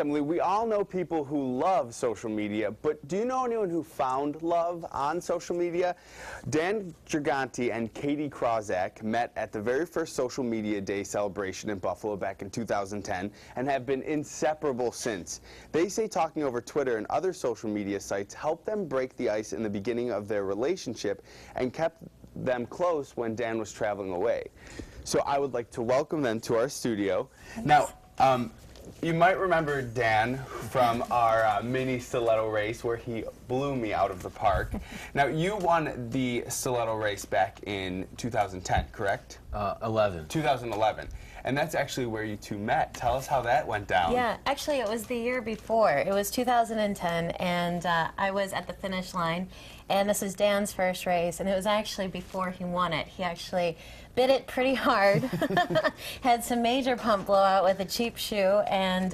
Emily, we all know people who love social media, but do you know anyone who found love on social media? Dan Gigante and Katie Krawczak met at the very first Social Media Day celebration in Buffalo back in 2010 and have been inseparable since. They say talking over Twitter and other social media sites helped them break the ice in the beginning of their relationship and kept them close when Dan was traveling away. So I would like to welcome them to our studio. Now, you might remember Dan from our mini stiletto race where he blew me out of the park. Now, you won the stiletto race back in 2010, correct? 2011. And that's actually where you two met. Tell us how that went down. Yeah, actually it was the year before. It was 2010, and I was at the finish line, and this was Dan's first race, and it was actually before he won it. He actually bit it pretty hard, had some major pump blowout with a cheap shoe, and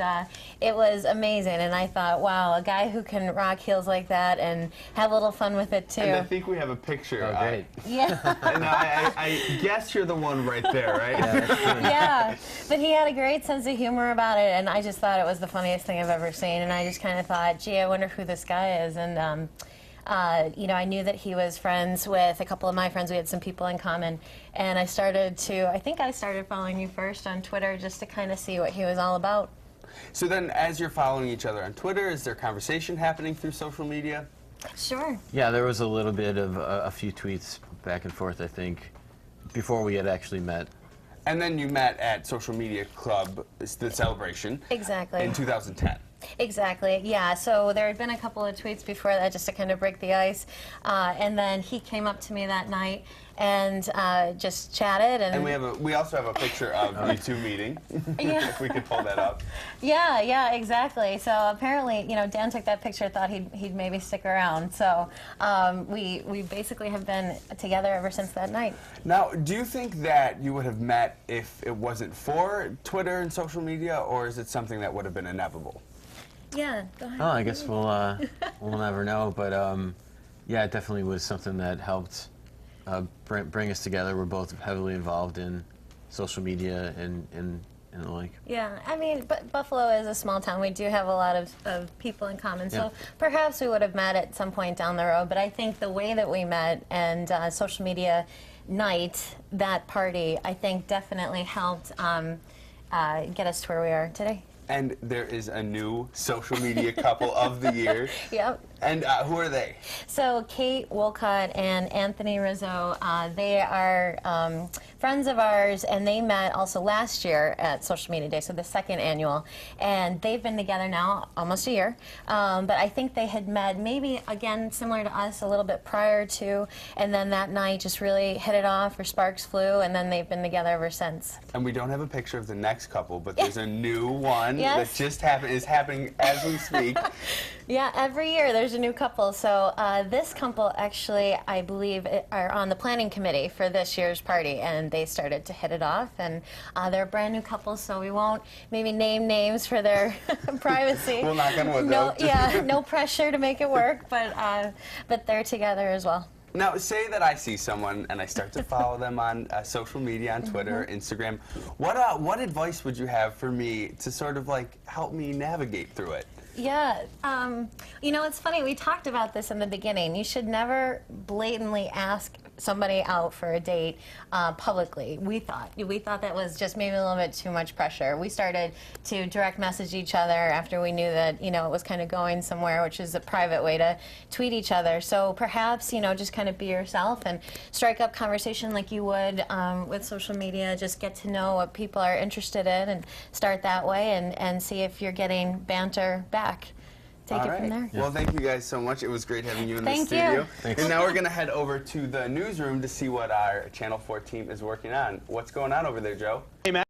it was amazing. And I thought, wow, a guy who can rock heels like that and have a little fun with it too. And I think we have a picture. Oh, great. Yeah. And I guess you're the one right there, right? Yeah, that's true. Yeah, but he had a great sense of humor about it, and I just thought it was the funniest thing I've ever seen. And I just kind of thought, gee, I wonder who this guy is. And you know, I knew that he was friends with a couple of my friends. We had some people in common, and I think I started following you first on Twitter just to kind of see what he was all about. So then, as you're following each other on Twitter, is there conversation happening through social media? Sure. Yeah, there was a little bit of a few tweets back and forth, I think, before we had actually met. And then you met at Social Media Club, the celebration. Exactly. In 2010. Exactly, yeah. So there had been a couple of tweets before that just to kind of break the ice. And then he came up to me that night and just chatted. And we also have a picture of you two meeting, yeah. if we could pull that up. Yeah, exactly. So apparently, you know, Dan took that picture, thought he'd maybe stick around. So we basically have been together ever since that night. Now, do you think that you would have met if it wasn't for Twitter and social media, or is it something that would have been inevitable? Yeah, go ahead. Oh, I guess we'll never know, but yeah, it definitely was something that helped bring us together. We're both heavily involved in social media and the like. Yeah, I mean, but Buffalo is a small town. We do have a lot of people in common, so Yeah. perhaps we would have met at some point down the road. But I think the way that we met and social media night, that party, I think definitely helped get us to where we are today. And there is a new social media couple of the year. Yep. And who are they? So Kate Wolcott and Anthony Rizzo, they are friends of ours, and they met also last year at Social Media Day, so the second annual. And they've been together now almost a year. But I think they had met maybe, again, similar to us, a little bit prior to, and then that night just really hit it off, or sparks flew, and then they've been together ever since. And we don't have a picture of the next couple, but there's a new one Yes. that just is happening as we speak. Yeah, every year there's a new couple. So this couple actually, I believe, are on the planning committee for this year's party, and they started to hit it off. And they're a brand new couple, so we won't maybe name names for their privacy. We'll knock on wood, no, though. yeah, no pressure to make it work, but they're together as well. Now, say that I see someone and I start to follow them on social media, on Twitter, Instagram. What advice would you have for me to sort of like help me navigate through it? Yeah, you know, it's funny, we talked about this in the beginning. You should never blatantly ask somebody out for a date publicly, we thought. We thought that was just maybe a little bit too much pressure. We started to direct message each other after we knew that, you know, it was kind of going somewhere, which is a private way to tweet each other. So perhaps, you know, just kind of be yourself and strike up conversation like you would with social media. Just get to know what people are interested in and start that way, and see if you're getting banter back. Take it from there. Well, thank you guys so much. It was great having you in the Thank studio. you. Thanks. And now we're going to head over to the newsroom to see what our Channel 4 team is working on. What's going on over there, Joe? Hey, Matt.